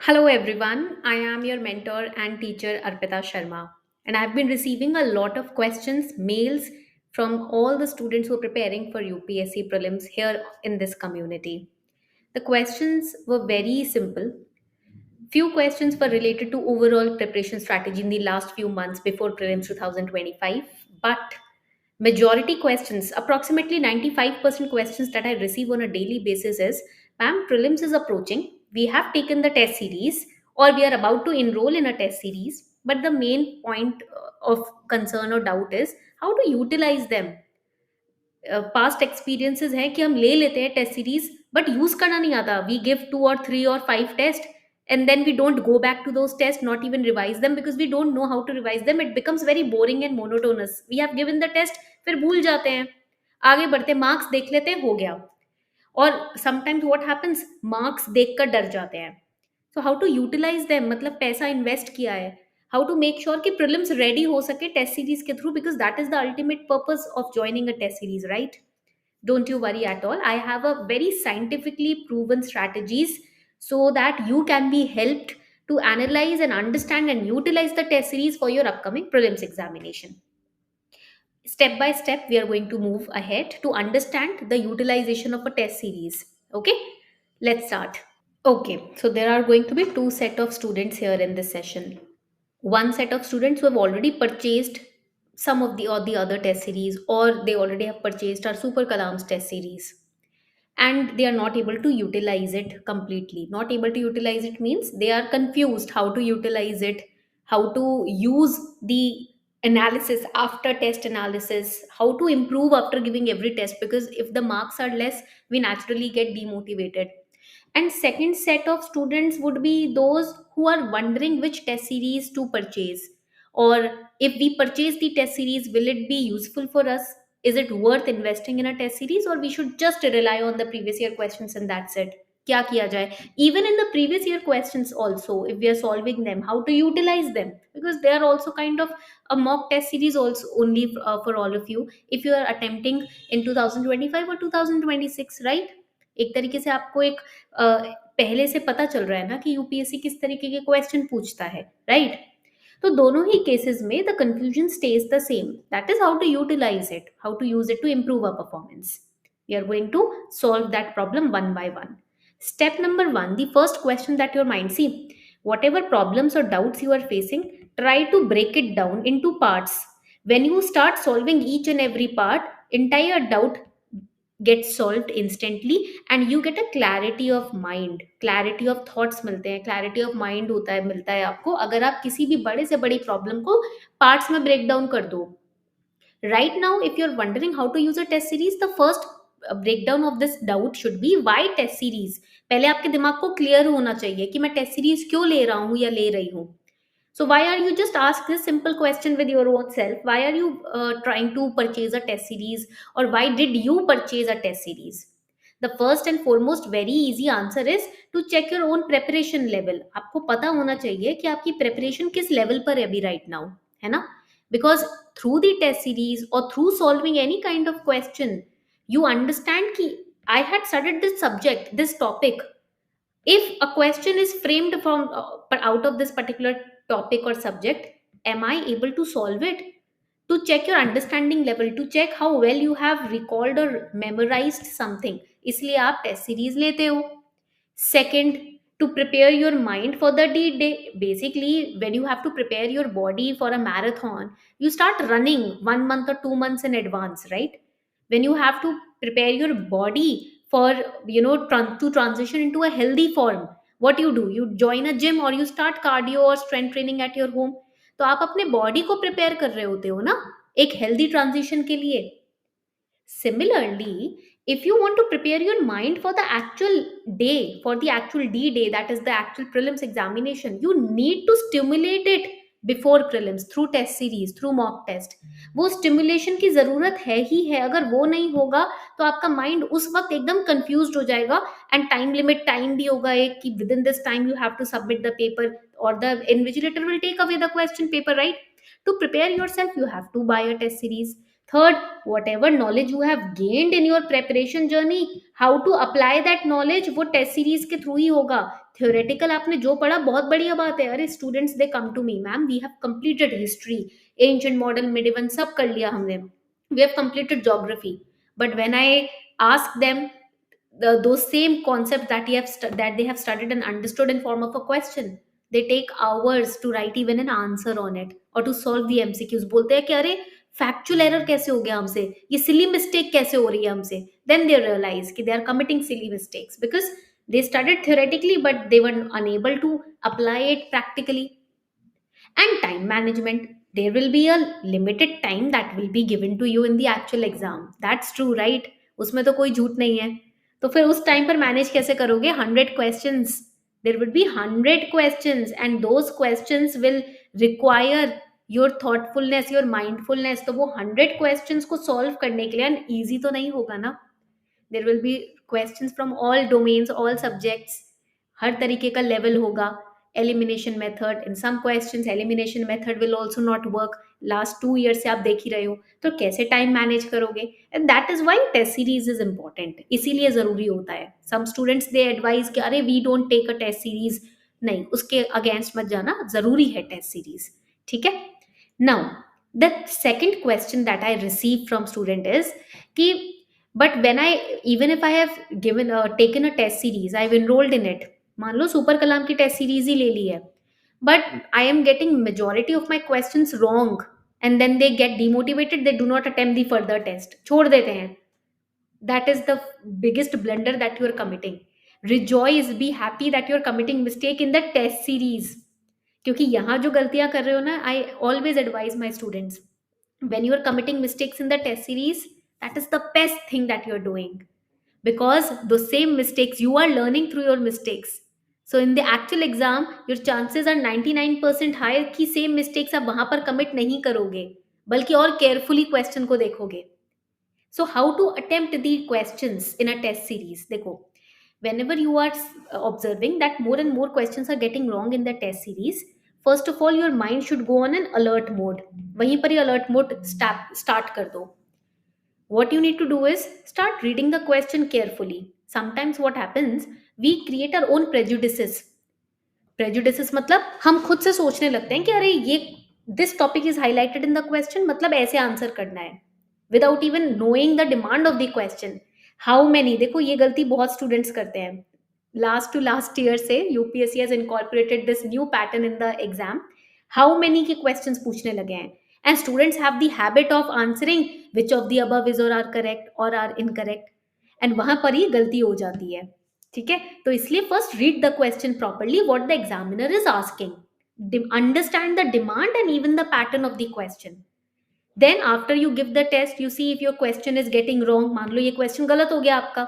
Hello everyone, I am your mentor and teacher Arpita Sharma, and I've been receiving a lot of questions, mails from all the students who are preparing for UPSC prelims here in this community. The questions were very simple. Few questions were related to overall preparation strategy in the last few months before prelims 2025, but majority questions, approximately 95% questions that I receive on a daily basis is, ma'am, prelims is approaching. We have taken the test series or we are about to enroll in a test series, but the main point of concern or doubt is how to utilize them. Past experiences हैं कि हम ले लेते हैं test series but use करना नहीं आता we give 2 or 3 or 5 test and then we don't go back to those tests, not even revise them because we don't know how to revise them. It becomes very boring and monotonous. We have given the test, फिर भूल जाते हैं, आगे बढ़ते marks देख लेते हैं, हो गया. और समटाइम्स व्हाट हैपेंस, मार्क्स देखकर डर जाते हैं. So how to utilize them, मतलब पैसा इन्वेस्ट किया है, हाउ टू मेक श्योर कि प्रीलिम्स रेडी हो सके टेस्ट सीरीज के through, because that is the ultimate purpose of joining a test series, right? Don't you worry at all. I have a very scientifically proven strategies so that you can be helped to analyze and understand and utilize the test series for your upcoming prelims examination. Step by step, we are going to move ahead to understand the utilization of a test series. Okay, let's start. Okay, so there are going to be two set of students here in this session. One set of students who have already purchased some of the or the other test series, or they already have purchased our Super Kalams test series, and they are not able to utilize it completely. Not able to utilize it means they are confused how to utilize it, how to use the analysis after test analysis, how to improve after giving every test, because if the marks are less, we naturally get demotivated. And second set of students would be those who are wondering which test series to purchase, or if we purchase the test series, will it be useful for us? Is it worth investing in a test series, or we should just rely on the previous year questions and that's it? Kya kiya jaye? Even in the previous year questions also, if we are solving them, how to utilize them, because they are also kind of a mock test series also only for all of you if you are attempting in 2025 or 2026, right? एक तरीके से आपको एक पहले से पता चल रहा है ना कि यूपीएससी किस तरीके के क्वेश्चन पूछता है, राइट? तो दोनों ही केसेस में the confusion stage the same, that is how to utilize it, how to use it to improve our performance. We are going to solve that problem one by one. Step number one, the first question that your mind, see, whatever problems or doubts you are facing, try to break it down into parts. When you start solving each and every part, entire doubt gets solved instantly and you get a clarity of mind, clarity of thoughts मिलते हैं, clarity of mind होता है, मिलता है आपको अगर आप किसी भी बड़े से बड़ी प्रॉब्लम को पार्ट्स में ब्रेक डाउन कर दो. Right now, if you're wondering how to use a test series, the first breakdown of this doubt should be why test series. पहले आपके दिमाग को क्लियर होना चाहिए कि मैं टेस्ट सीरीज क्यों ले रहा हूँ या ले रही हूँ. So why are you, just ask this simple question with your own self? Why are you trying to purchase a test series, or why did you purchase a test series? The first and foremost very easy answer is to check your own preparation level. आपको पता होना चाहिए कि आपकी preparation किस level पर है अभी right now, है ना? Because through the test series or through solving any kind of question, you understand कि I had studied this subject, this topic. If a question is framed from out of this particular topic or subject, am I able to solve it? To check your understanding level, to check how well you have recalled or memorized something, इसलिए आप test series लेते हो. Second, to prepare your mind for the D-day. Basically, when you have to prepare your body for a marathon, you start running 1 month or 2 months in advance, right? When you have to prepare your body for, to transition into a healthy form, what you join a gym or you start cardio or strength training at your home. तो आप अपने body को prepare कर रहे होते हो ना एक हेल्दी ट्रांजिशन के लिए. Similarly, if you want to prepare your mind for the actual day, for the actual D day, that is the actual prelims examination, you need to stimulate it before prelims through test series, through mock test. वो stimulation की ज़रूरत है ही है. अगर वो नहीं होगा तो आपका माइंड उस वक्त एकदम कंफ्यूज्ड हो जाएगा. एंड टाइम लिमिट टाइम भी होगा एक कि within this time you have to submit the paper और the invigilator will take away the question paper, right? To prepare yourself, you have to buy a test series. Third, whatever knowledge you have gained in your preparation journey, how to apply that knowledge वो test series के through ही होगा. Theoretical आपने जो पढ़ा बहुत बढ़िया बात है, अरे students they come to me, ma'am we have completed history, ancient modern medieval सब कर लिया हमने, we have completed geography, but when I ask them those same concepts that that they have studied and understood in form of a question, they take hours to write even an answer on it or to solve the MCQs. बोलते हैं कि अरे factual error कैसे हो गया हमसे, ये silly mistake कैसे हो रही है हमसे, देन दे रियलाइज कि they are committing silly mistakes because they studied theoretically but they were unable to apply it practically. And time management, there will be a limited time that will be given to you in the actual exam, that's true right, उसमें तो कोई झूठ नहीं है, तो फिर उस time पर मैनेज कैसे करोगे 100 questions, there would be 100 questions and those questions will require your thoughtfulness, your mindfulness, तो वो 100 questions को solve करने के लिए easy तो नहीं होगा ना, there will be questions from all domains all subjects, हर तरीके का लेवल होगा, elimination method, in some questions elimination method will also not work, last 2 year से आप देख ही रहे हो, तो कैसे टाइम मैनेज करोगे, and that is why test series is important, इसीलिए जरूरी होता है. सम स्टूडेंट्स दे एडवाइज कि अरे we don't take a test series, नहीं उसके अगेंस्ट मत जाना, जरूरी है टेस्ट सीरीज, ठीक है. Now the second question that I receive from student is कि but when I, even if I have given taken a test series, I've enrolled in it, मान लो सुपर कलाम की टेस्ट सीरीज ही ले ली है, but I am getting majority of my questions wrong and then they get demotivated, they do not attempt the further test, छोड़ देते हैं. That is the biggest blunder that you are committing. Rejoice, be happy that you are committing mistake in the test series, क्योंकि यहाँ जो गलतियां कर रहे हो ना, I always advise my students, when you are committing mistakes in the test series, that is the best thing that you are doing, because those same mistakes you are learning through your mistakes. So in the actual exam your chances are 99% higher कि same mistakes आप वहां पर commit नहीं करोगे, बल्कि और carefully question को देखोगे. So how to attempt the questions in a test series, देखो, whenever you are observing that more and more questions are getting wrong in the test series, first of all your mind should go on an alert mode, वहीं पर ही alert mode start कर दो. What you need to do is start reading the question carefully. Sometimes what happens, we create our own prejudices. Prejudices मतलब हम खुद से सोचने लगते हैं कि अरे ये this topic is highlighted in the question, मतलब ऐसे आंसर करना है, without even knowing the demand of the question. How many, देखो ये गलती बहुत स्टूडेंट्स करते हैं. लास्ट टू लास्ट ईयर से UPSC has incorporated this new pattern in the exam. How many के क्वेश्चंस पूछने लगे हैं, and students have the habit of answering which of the above is or are correct or are incorrect, and वहां पर ही गलती हो जाती है, ठीक है. तो इसलिए first read the question properly, what the examiner is asking, understand the demand and even the pattern of the question. Then after you give the test, you see if your question is getting wrong, मान लो ये question गलत हो गया आपका,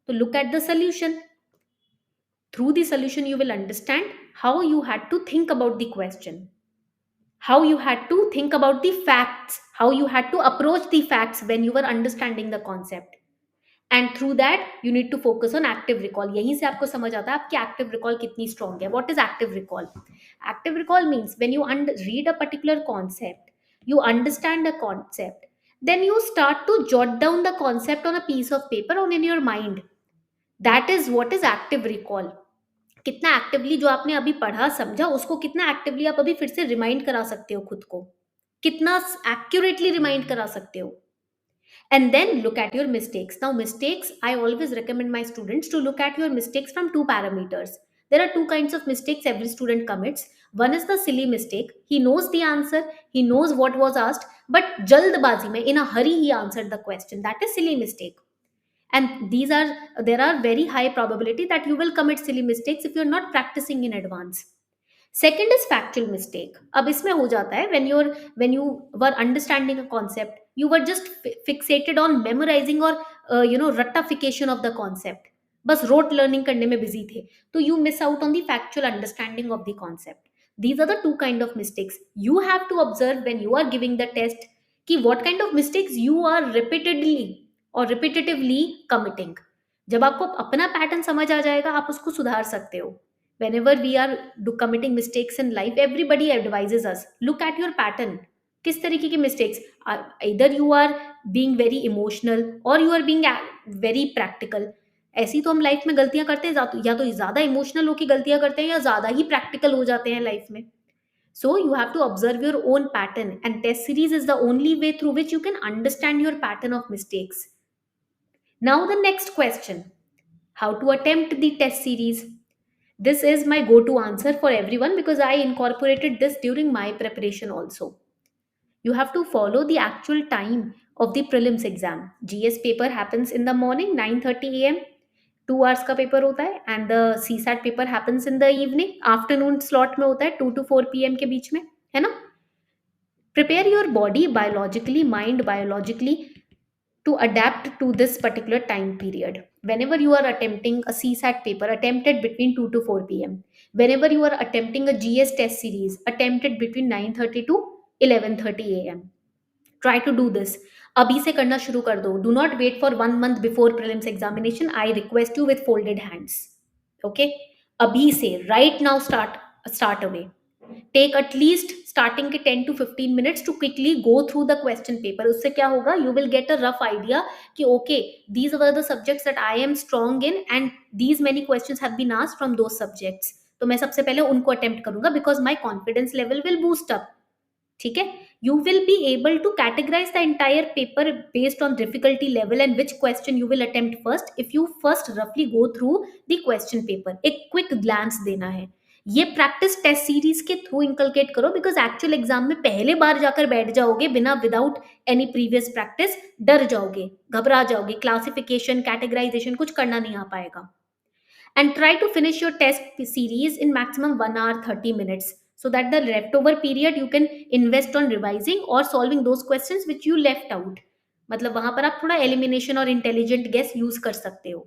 तो look at the solution. Through the solution you will understand how you had to think about the question, how you had to think about the facts, how you had to approach the facts when you were understanding the concept. And through that you need to focus on active recall. यहीं से आपको समझ आता है आपकी active recall कितनी strong है. What is active recall? Active recall means when you read a particular concept, you understand the concept, then you start to jot down the concept on a piece of paper or in your mind. That is what is active recall. कितना actively जो आपने अभी पढ़ा समझा उसको कितना actively आप अभी फिर से रिमाइंड करा सकते हो खुद को, कितना एक्यूरेटली रिमाइंड करा सकते हो. And then look at your mistakes. Now mistakes, I always recommend my students to look at your mistakes from two parameters. There are two kinds of mistakes every student commits. One is the silly mistake, he knows the answer, he knows what was asked, but jaldbazi mein in a hurry he answered the question, that is silly mistake. And there are very high probability that you will commit silly mistakes if you're not practicing in advance. Second is factual mistake. अब इसमें हो जाता है when you were understanding a concept, you were just fixated on memorizing or ratification of the concept, बस rote learning करने में busy थे, तो you miss out on the factual understanding of the concept. These are the two kind of mistakes you have to observe when you are giving the test, कि what kind of mistakes you are repeatedly और repetitively committing. जब आपको अपना pattern समझ आ जाएगा आप उसको सुधार सकते हो. whenever we are committing mistakes in life, everybody advises us, look at your pattern. किस तरीके की mistakes, either you are being very emotional or you are being very practical, ऐसी तो हम लाइफ में गलतियां करते हैं, या तो ज्यादा इमोशनल होकर गलतियां करते हैं या ज्यादा ही प्रैक्टिकल हो जाते हैं लाइफ में. So you have to observe your own pattern, and test series is the only way through which you can understand your pattern of mistakes. Now the next question: how to attempt the test series? This is my go-to answer for everyone because I incorporated this during my preparation also. You have to follow the actual time of the prelims exam. GS paper happens in the morning 9:30 a.m. 2 hours का paper होता है, and the CSAT paper happens in the evening, afternoon slot में होता है 2 to 4 p.m. के बीच में, है ना. Prepare your body biologically, mind biologically, to adapt to this particular time period. Whenever you are attempting a CSAT paper, attempt it between 2 to 4 p.m. Whenever you are attempting a GS test series, attempt it between 9:30 to 11:30 a.m. Try to do this. अभी से करना शुरू कर दो. Do not wait for 1 month before prelims examination. I request you with folded hands. Okay? अभी से, right now start away. Take at least starting के 10 to 15 minutes to quickly go through the question paper. उससे क्या होगा, you will get a rough idea कि okay, these were the subjects that I am strong in and these many questions have been asked from those subjects. तो मैं सबसे पहले उनको attempt करूंगा because my confidence level will boost up. ठीक है. You will be able to categorize the entire paper based on difficulty level and which question you will attempt first if you first roughly go through the question paper. एक quick glance देना है. ये practice test series के through inculcate करो because actual exam में पहले बार जाकर बैठ जाओगे बिना विदाउट एनी प्रीवियस प्रैक्टिस, डर जाओगे, घबरा जाओगे, क्लासिफिकेशन कैटेगराइजेशन कुछ करना नहीं आ पाएगा. And try to finish your test series in maximum 1 hour 30 minutes so that the leftover period you can invest on revising or solving those questions which you left out. मतलब वहां पर आप थोड़ा elimination और इंटेलिजेंट गेस यूज कर सकते हो.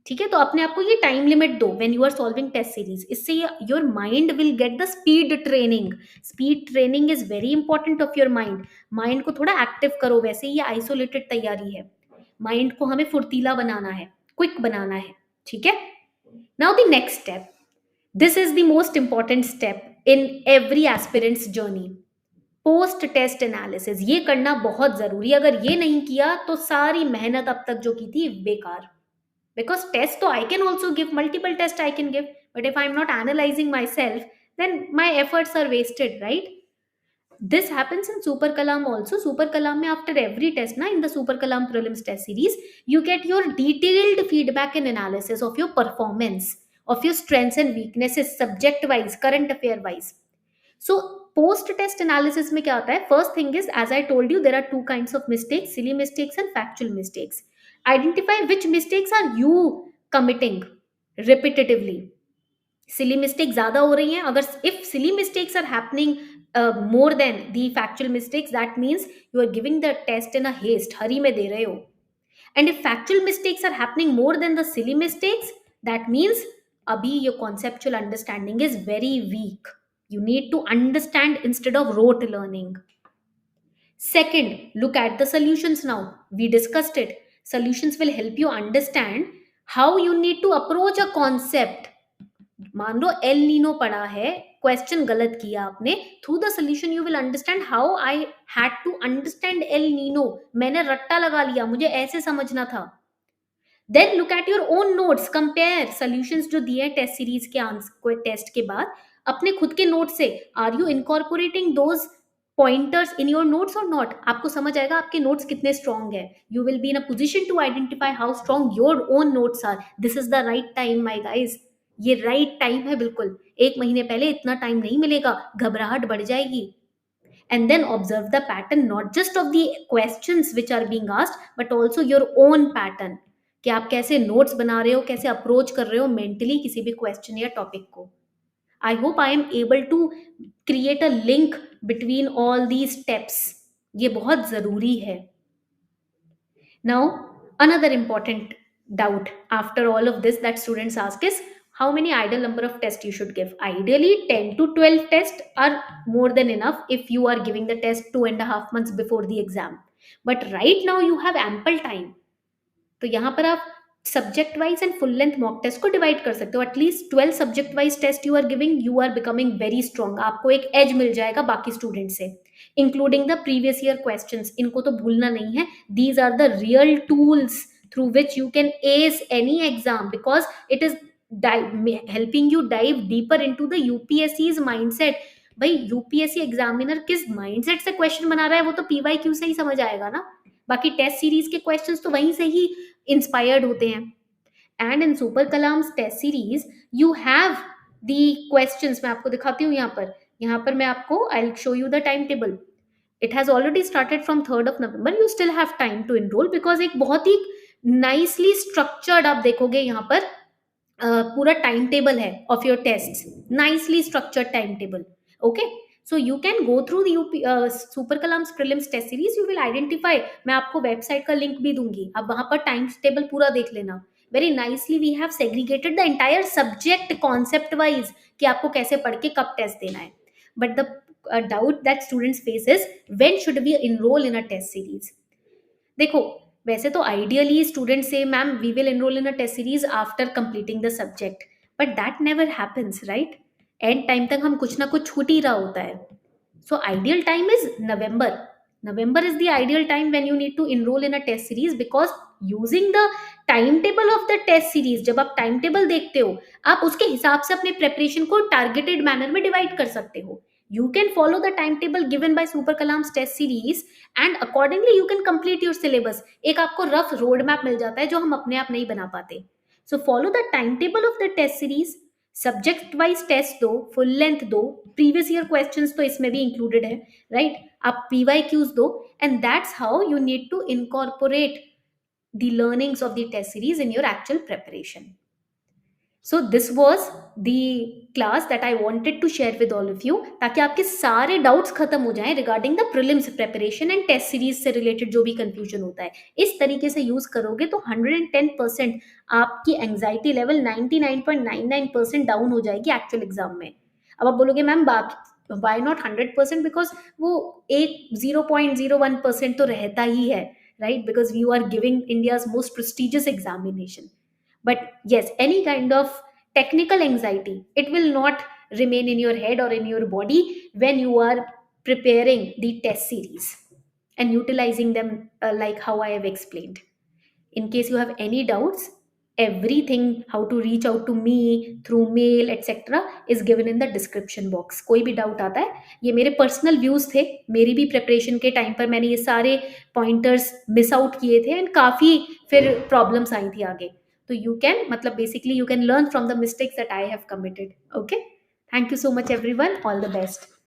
ठीक है. तो अपने आप को ये टाइम लिमिट दो when you are solving test series. इससे your mind will get the speed training. Speed training is very important of your mind. Mind को थोड़ा एक्टिव करो. वैसे ये आइसोलेटेड तैयारी है. माइंड को हमें फुर्तीला बनाना है, क्विक बनाना है. ठीक है. Now the next step. This is the most important step in every aspirant's journey. Post test analysis. ये करना बहुत जरूरी. अगर ये नहीं किया तो सारी मेहनत अब तक जो की थी बेकार. Because test तो I can also give, multiple tests I can give, but if I'm not analyzing myself, then my efforts are wasted, right? This happens in Super Kalam also. Super Kalam में after every test na, in the Super Kalam prelims test series, you get your detailed feedback and analysis of your performance, of your strengths and weaknesses, subject wise, current affair wise. So post test analysis में क्या होता है? First thing is, as I told you, there are two kinds of mistakes: silly mistakes and factual mistakes. Identify which mistakes are you committing repetitively. Silly mistakes ज़्यादा हो रही हैं. अगर if silly mistakes are happening more than the factual mistakes, that means you are giving the test in a haste, हरी में दे रहे हो. And if factual mistakes are happening more than the silly mistakes, that means अभी your conceptual understanding is very weak. You need to understand instead of rote learning. Second, look at the solutions now. We discussed it. Solutions will help you understand how you need to approach a concept. मान लो El Nino पढ़ा है, question गलत किया आपने, through the solution you will understand how I had to understand El Nino. मैंने रट्टा लगा लिया, मुझे ऐसे समझना था. Then look at your own notes, compare solutions जो दिए हैं टेस्ट सीरीज के आंसर टेस्ट के बाद अपने खुद के नोट से. Are you incorporating those pointers in your notes और नॉट? आपको समझ आएगा आपके नोट्स कितने स्ट्रॉन्ग है. You will be in a position to identify how strong your own notes are. This is the right time my guys. ये right time है बिल्कुल. एक महीने पहले इतना टाइम नहीं मिलेगा, घबराहट बढ़ जाएगी. And then observe the pattern, not just of the questions which are being asked but also your own pattern, कि आप कैसे नोट्स बना रहे हो, कैसे अप्रोच कर रहे हो मेंटली किसी भी क्वेश्चन या टॉपिक को. I hope I am able to create a link between all these steps. ये बहुत जरूरी है. Now another important doubt after all of this that students ask is how many ideal number of tests you should give. Ideally 10 to 12 tests are more than enough if you are giving the test 2.5 months before the exam, but right now you have ample time. तो यहाँ पर आप subject wise and full length mock test को divide कर सकते हो. At least 12 subject wise test you are giving, you are becoming very strong. आपको एक एज मिल जाएगा बाकी स्टूडेंट से, including the previous year questions. इनको तो भूलना नहीं है. These are the real tools through which you can ace any exam, because it is helping you dive deeper into the UPSC's mindset. भाई यूपीएससी एग्जामिनर किस mindset से question बना रहा है वो तो पीवाईक्यू से ही समझ आएगा ना, बाकी टेस्ट सीरीज के क्वेश्चंस तो वहीं से ही इंस्पायर्ड होते हैं. And in super Kalam's test series you have the questions. मैं आपको दिखाती हूँ यहाँ पर मैं आपको I will show you the time table. It has already started from 3rd of November. You still have time to enroll, because एक बहुत ही नाइसली स्ट्रक्चर्ड आप देखोगे यहाँ पर पूरा टाइम टेबल है of your test, nicely structured time table. Okay, so you can go through the super Kalam's prelims test series. You will identify, मैं आपको वेबसाइट का लिंक भी दूंगी, आप वहां पर टाइम टेबल पूरा देख लेना. Very nicely we have segregated the entire subject concept wise कि आपको कैसे पढ़ के कब टेस्ट देना है. But the doubt that students face is when should we enroll in a test series. देखो वैसे तो आइडियली स्टूडेंट से ma'am we will enroll in a test series after completing the subject, but that never happens, right. And time तक हम कुछ ना कुछ छूट ही रहा होता है. So ideal time is November. November is the ideal time when you need to enroll in a test series, because using the timetable of the test series, जब आप टाइम टेबल देखते हो आप उसके हिसाब से अपने प्रेपरेशन को टारगेटेड मैनर में डिवाइड कर सकते हो. You can follow the timetable given by Super Kalam's test series and accordingly you can complete your syllabus. एक आपको रफ रोड मैप मिल जाता है जो हम अपने आप नहीं बना पाते. So follow the timetable of the test series. Subject wise test दो, फुल लेंथ दो, प्रीवियस ईयर क्वेश्चंस तो इसमें भी इंक्लूडेड है, राइट. आप पीवाईक्यूज दो, and that's how you need to incorporate the learnings of the test series in your actual preparation. So this was the class that I wanted to share with all of you, ताकि आपके सारे doubts खत्म हो जाएं regarding the prelims preparation and test series से related जो भी confusion होता है. इस तरीके से यूज करोगे तो 110% आपकी एंग्जाइटी लेवल 99.99% डाउन हो जाएगी एक्चुअल एग्जाम में. अब आप बोलोगे मैम वाई नॉट 100%, बिकॉज वो एक 0.01% तो रहता ही है, right, because you are giving India's most prestigious examination. But yes, any kind of technical anxiety, it will not remain in your head or in your body when you are preparing the test series and utilizing them like how I have explained. In case you have any doubts, everything, how to reach out to me through mail etc is given in the description box. कोई भी doubt आता है, ये मेरे personal views थे, मेरी भी preparation के टाइम पर मैंने ये सारे पॉइंटर्स मिस आउट किए थे एंड काफ़ी फिर प्रॉब्लम्स आई थी आगे. So you can, matlab basically you can learn from the mistakes that I have committed. Okay, thank you so much everyone, all the best.